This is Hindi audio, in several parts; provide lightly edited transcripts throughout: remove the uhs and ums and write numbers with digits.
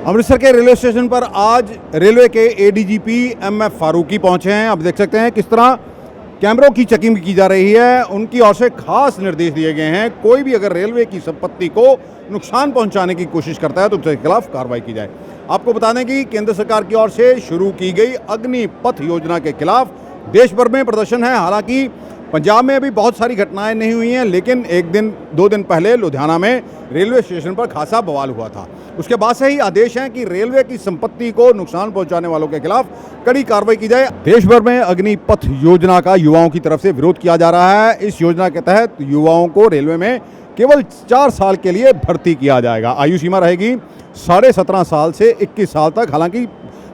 अमृतसर के रेलवे स्टेशन पर आज रेलवे के एडीजीपी एमएफ फारूकी पहुंचे हैं। आप देख सकते हैं किस तरह कैमरों की चेकिंग की जा रही है। उनकी ओर से खास निर्देश दिए गए हैं, कोई भी अगर रेलवे की संपत्ति को नुकसान पहुंचाने की कोशिश करता है तो उसके खिलाफ कार्रवाई की जाए। आपको बता दें कि केंद्र सरकार की ओर से शुरू की गई अग्निपथ योजना के खिलाफ देश भर में प्रदर्शन है। हालांकि पंजाब में अभी बहुत सारी घटनाएं नहीं हुई हैं, लेकिन एक दिन दो दिन पहले लुधियाना में रेलवे स्टेशन पर खासा बवाल हुआ था। उसके बाद से ही आदेश हैं कि रेलवे की संपत्ति को नुकसान पहुंचाने वालों के खिलाफ कड़ी कार्रवाई की जाए। देश भर में अग्निपथ योजना का युवाओं की तरफ से विरोध किया जा रहा है। इस योजना के तहत युवाओं को रेलवे में केवल 4 साल के लिए भर्ती किया जाएगा। आयु सीमा रहेगी 17.5 साल से 21 साल तक। हालांकि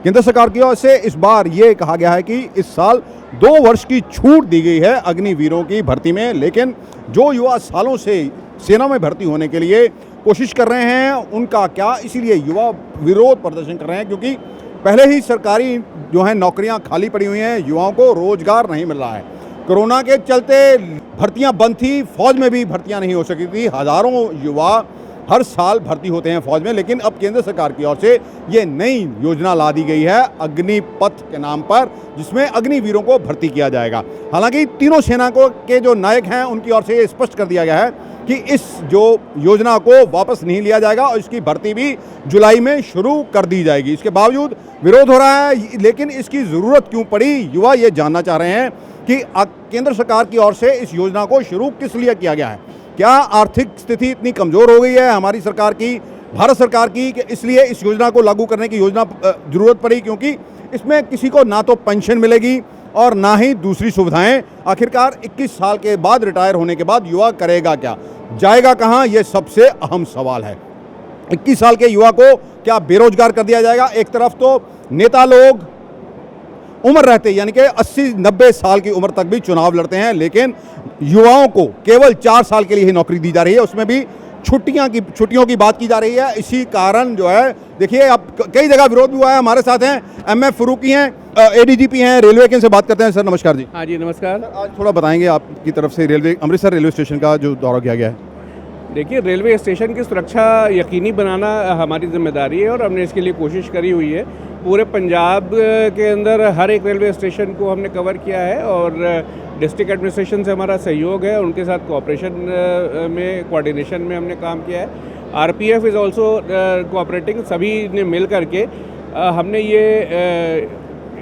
केंद्र सरकार की ओर से इस बार ये कहा गया है कि इस साल 2 वर्ष की छूट दी गई है अग्निवीरों की भर्ती में, लेकिन जो युवा सालों से सेना में भर्ती होने के लिए कोशिश कर रहे हैं उनका क्या, इसीलिए युवा विरोध प्रदर्शन कर रहे हैं, क्योंकि पहले ही सरकारी जो है नौकरियां खाली पड़ी हुई हैं, युवाओं को रोजगार नहीं मिल रहा है। कोरोना के चलते भर्तियां बंद थी, फौज में भी भर्तियां नहीं हो सकी थी। हज़ारों युवा हर साल भर्ती होते हैं फौज में, लेकिन अब केंद्र सरकार की ओर से ये नई योजना ला दी गई है अग्निपथ के नाम पर, जिसमें अग्निवीरों को भर्ती किया जाएगा। हालांकि तीनों सेना के जो नायक हैं उनकी ओर से ये स्पष्ट कर दिया गया है कि इस जो योजना को वापस नहीं लिया जाएगा और इसकी भर्ती भी जुलाई में शुरू कर दी जाएगी। इसके बावजूद विरोध हो रहा है, लेकिन इसकी ज़रूरत क्यों पड़ी, युवा ये जानना चाह रहे हैं कि केंद्र सरकार की ओर से इस योजना को शुरू किस लिए किया गया है। क्या आर्थिक स्थिति इतनी कमज़ोर हो गई है हमारी सरकार की, भारत सरकार की, कि इसलिए इस योजना को लागू करने की ज़रूरत पड़ी, क्योंकि इसमें किसी को ना तो पेंशन मिलेगी और ना ही दूसरी सुविधाएं। आखिरकार 21 साल के बाद रिटायर होने के बाद युवा करेगा क्या, जाएगा कहाँ, ये सबसे अहम सवाल है। 21 साल के युवा को क्या बेरोजगार कर दिया जाएगा? एक तरफ तो नेता लोग उम्र रहते यानी कि 80-90 साल की उम्र तक भी चुनाव लड़ते हैं, लेकिन युवाओं को केवल 4 साल के लिए ही नौकरी दी जा रही है, उसमें भी छुट्टियों की बात की जा रही है। इसी कारण जो है देखिए अब कई जगह विरोध भी हुआ है। हमारे साथ हैं एमएफ फारूकी हैं, एडीजीपी हैं रेलवे के, से बात करते हैं। सर नमस्कार जी। हाँ जी नमस्कार। आज थोड़ा बताएंगे आपकी तरफ से अमृतसर रेलवे स्टेशन का जो दौरा किया गया है। देखिए, रेलवे स्टेशन की सुरक्षा यकीनी बनाना हमारी जिम्मेदारी है और हमने इसके लिए कोशिश करी हुई है। पूरे पंजाब के अंदर हर एक रेलवे स्टेशन को हमने कवर किया है और डिस्ट्रिक्ट एडमिनिस्ट्रेशन से हमारा सहयोग है, उनके साथ कोऑपरेशन में, कोऑर्डिनेशन में हमने काम किया है। RPF is also cooperating. सभी ने मिल करके हमने ये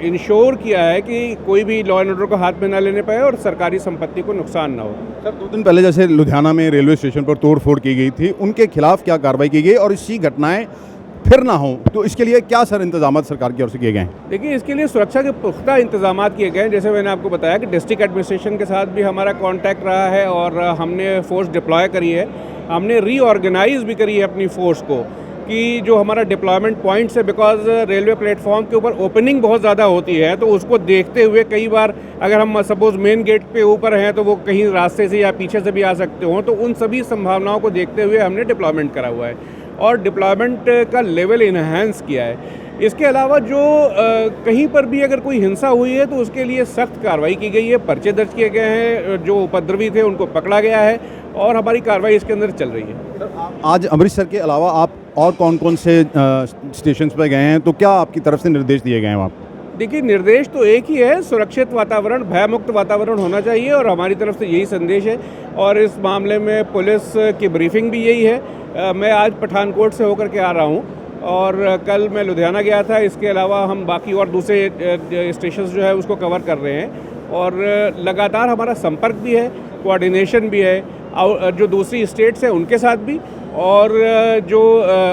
इंश्योर किया है कि कोई भी लॉ एंड ऑर्डर को हाथ में ना लेने पाए और सरकारी संपत्ति को नुकसान ना हो। सर 2 दिन पहले जैसे लुधियाना में रेलवे स्टेशन पर तोड़फोड़ की गई थी, उनके खिलाफ क्या कार्रवाई की गई और इसी घटनाएं फिर ना हो, तो इसके लिए क्या सर इंतजाम सरकार की ओर से किए गए हैं? देखिए, इसके लिए सुरक्षा के पुख्ता इंतजाम किए गए हैं। जैसे मैंने आपको बताया कि डिस्ट्रिक्ट एडमिनिस्ट्रेशन के साथ भी हमारा कांटेक्ट रहा है और हमने फोर्स डिप्लॉय करी है। हमने रीऑर्गेनाइज भी करी है अपनी फोर्स को कि जो हमारा डिप्लॉयमेंट पॉइंट्स है, बिकॉज रेलवे प्लेटफॉर्म के ऊपर ओपनिंग बहुत ज़्यादा होती है, तो उसको देखते हुए कई बार अगर हम सपोज़ मेन गेट पे ऊपर हैं तो वो कहीं रास्ते से या पीछे से भी आ सकते हों, तो उन सभी संभावनाओं को देखते हुए हमने डिप्लॉयमेंट करा हुआ है और डिप्लॉयमेंट का लेवल इन्हांस किया है। इसके अलावा जो कहीं पर भी अगर कोई हिंसा हुई है तो उसके लिए सख्त कार्रवाई की गई है, पर्चे दर्ज किए गए हैं, जो उपद्रवी थे उनको पकड़ा गया है और हमारी कार्रवाई इसके अंदर चल रही है। आज अमृतसर के अलावा आप और कौन-कौन से स्टेशन पर गए हैं, तो क्या आपकी तरफ से निर्देश दिए गए हैं वहाँ? देखिए, निर्देश तो एक ही है, सुरक्षित वातावरण, भयमुक्त वातावरण होना चाहिए और हमारी तरफ से यही संदेश है और इस मामले में पुलिस की ब्रीफिंग भी यही है। मैं आज पठानकोट से होकर के आ रहा हूँ और कल मैं लुधियाना गया था। इसके अलावा हम बाकी और दूसरे स्टेशन जो है उसको कवर कर रहे हैं और लगातार हमारा संपर्क भी है, कोऑर्डिनेशन भी है जो दूसरी स्टेट्स है उनके साथ भी और जो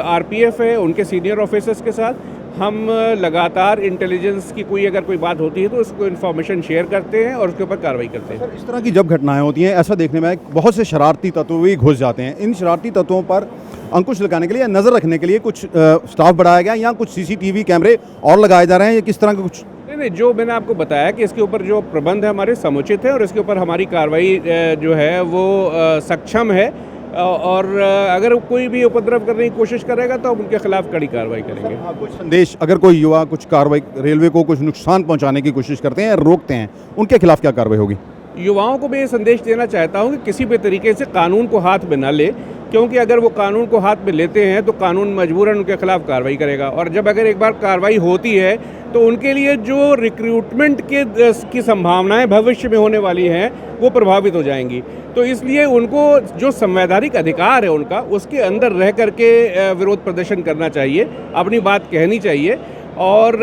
आरपीएफ है उनके सीनियर ऑफिसर्स के साथ हम लगातार इंटेलिजेंस की अगर कोई बात होती है तो उसको इन्फॉर्मेशन शेयर करते हैं और उसके ऊपर कार्रवाई करते हैं। सर इस तरह की जब घटनाएं होती हैं, ऐसा देखने में बहुत से शरारती तत्व भी घुस जाते हैं। इन शरारती तत्वों पर अंकुश लगाने के लिए, नज़र रखने के लिए कुछ स्टाफ बढ़ाया गया या कुछ सीसीटीवी कैमरे और लगाए जा रहे हैं, या किस तरह का कुछ? नहीं, जो मैंने आपको बताया कि इसके ऊपर जो प्रबंध है हमारे समुचित है और इसके ऊपर हमारी कार्रवाई जो है वो सक्षम है और अगर कोई भी उपद्रव करने की कोशिश करेगा तो हम उनके खिलाफ कड़ी कार्रवाई करेंगे। कुछ संदेश, अगर कोई युवा कुछ कार्रवाई, रेलवे को कुछ नुकसान पहुंचाने की कोशिश करते हैं, रोकते हैं, उनके खिलाफ क्या कार्रवाई होगी? युवाओं को मैं ये संदेश देना चाहता हूँ कि किसी भी तरीके से कानून को हाथ में न ले, क्योंकि अगर वो कानून को हाथ में लेते हैं तो कानून मजबूरन उनके खिलाफ कार्रवाई करेगा, और जब अगर एक बार कार्रवाई होती है तो उनके लिए जो रिक्रूटमेंट की संभावनाएं भविष्य में होने वाली हैं वो प्रभावित हो जाएंगी। तो इसलिए उनको जो संवैधानिक अधिकार है उनका, उसके अंदर रह करके विरोध प्रदर्शन करना चाहिए, अपनी बात कहनी चाहिए और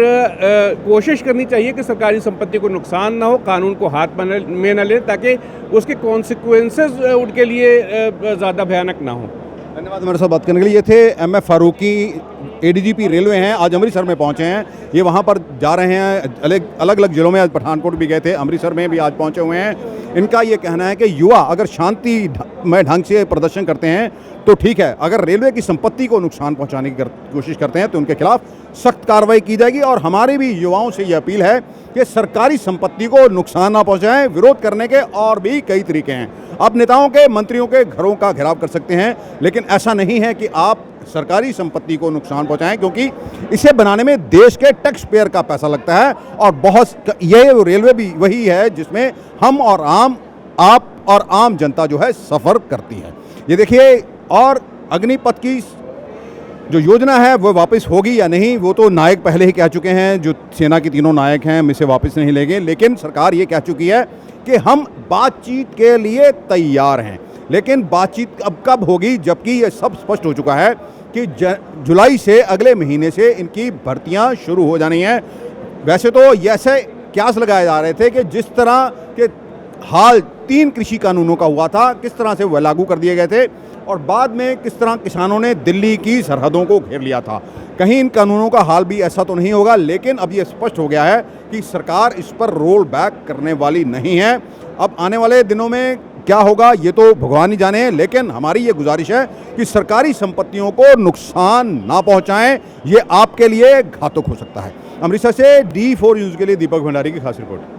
कोशिश करनी चाहिए कि सरकारी संपत्ति को नुकसान ना हो, कानून को हाथ में न ले, ताकि उसके कॉन्सिक्वेंसेस उनके लिए ज़्यादा भयानक ना हो। धन्यवाद मेरे साथ बात करने के लिए। ये थे एमएफ फारूकी, एडीजीपी रेलवे हैं, आज अमृतसर में पहुंचे हैं। ये वहां पर जा रहे हैं, अलग अलग जिलों में, आज पठानकोट भी गए थे, अमृतसर में भी आज पहुंचे हुए हैं। इनका ये कहना है कि युवा अगर शांति में ढंग से प्रदर्शन करते हैं तो ठीक है, अगर रेलवे की संपत्ति को नुकसान पहुंचाने की कोशिश करते हैं तो उनके खिलाफ सख्त कार्रवाई की जाएगी। और हमारी भी युवाओं से ये अपील है कि सरकारी संपत्ति को नुकसान ना पहुंचाएं। विरोध करने के और भी कई तरीके हैं। आप नेताओं के, मंत्रियों के घरों का घेराव कर सकते हैं, लेकिन ऐसा नहीं है कि आप सरकारी संपत्ति को नुकसान पहुंचाएं, क्योंकि इसे बनाने में देश के टैक्स पेयर का पैसा लगता है। और बहुत ये रेलवे भी वही है जिसमें हम और आप और आम जनता जो है सफ़र करती है। ये देखिए, और अग्निपथ की जो योजना है वो वापस होगी या नहीं, वो तो नायक पहले ही कह चुके हैं, जो सेना के तीनों नायक हैं, हम इसे वापस नहीं लेंगे। लेकिन सरकार ये कह चुकी है कि हम बातचीत के लिए तैयार हैं। लेकिन बातचीत अब कब होगी, जबकि ये सब स्पष्ट हो चुका है कि जुलाई से, अगले महीने से इनकी भर्तियां शुरू हो जानी हैं। वैसे तो ऐसे क्यास लगाए जा रहे थे कि जिस तरह के हाल 3 कृषि कानूनों का हुआ था, किस तरह से वह लागू कर दिए गए थे, और बाद में किस तरह किसानों ने दिल्ली की सरहदों को घेर लिया था। कहीं इन कानूनों का हाल भी ऐसा तो नहीं होगा, लेकिन अब ये स्पष्ट हो गया है कि सरकार इस पर रोल बैक करने वाली नहीं है। अब आने वाले दिनों में क्या होगा ये तो भगवान ही जाने, लेकिन हमारी ये गुजारिश है कि सरकारी संपत्तियों को नुकसान ना पहुंचाएं, ये आपके लिए घातक हो सकता है। अमृतसर से D4 न्यूज़ के लिए दीपक भंडारी की खास रिपोर्ट।